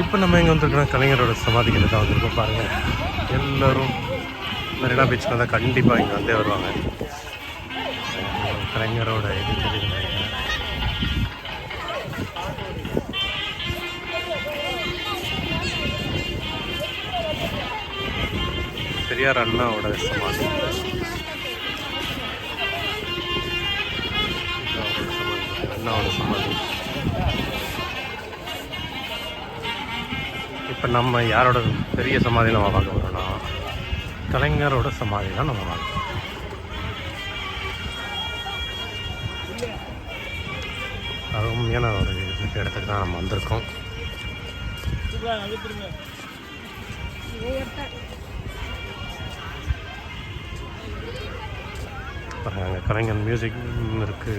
இப்போ நம்ம இங்கே வந்துருக்கோம் கலைஞரோட சமாதிகளை தான் வந்திருக்கோம். பாருங்கள், எல்லோரும் மெரினா பீச்சுக்கு வந்தால் கண்டிப்பாக இங்கே வந்தே வருவாங்க. கலைஞரோட இது தெரியுது. பெரியார் அண்ணாவோட சமாதி. அண்ணாவோட சமாதி. இப்போ நம்ம யாரோட பெரிய சமாதி நம்ம பார்க்க போகிறோம்னா கலைஞரோட சமாதி தான் நம்ம பார்க்கணும். அருமையான ஒரு இடத்துக்கு தான் நம்ம வந்திருக்கோம். அங்கே கலைஞர் மியூசிக் இருக்குது.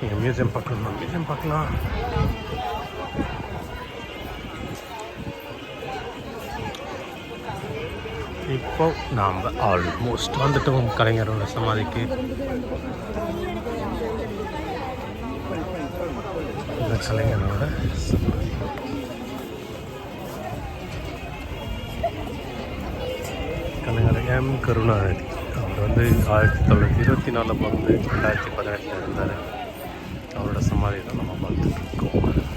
நீங்கள் மியூசியம் பார்க்கணும், மியூசியம் பார்க்கலாம். இப்போ நாம் ஆல்மோஸ்ட் வந்துட்டோம் கலைஞரோட சமாதிக்கு. இந்த கலைஞரோட சமாதி கலைஞர் எம் கருணாநிதி. அவர் வந்து 1924 பிறந்து 2018 இருந்தார். அவரோட சமாதி தான் நம்ம பார்த்துட்டு இருக்கோம்.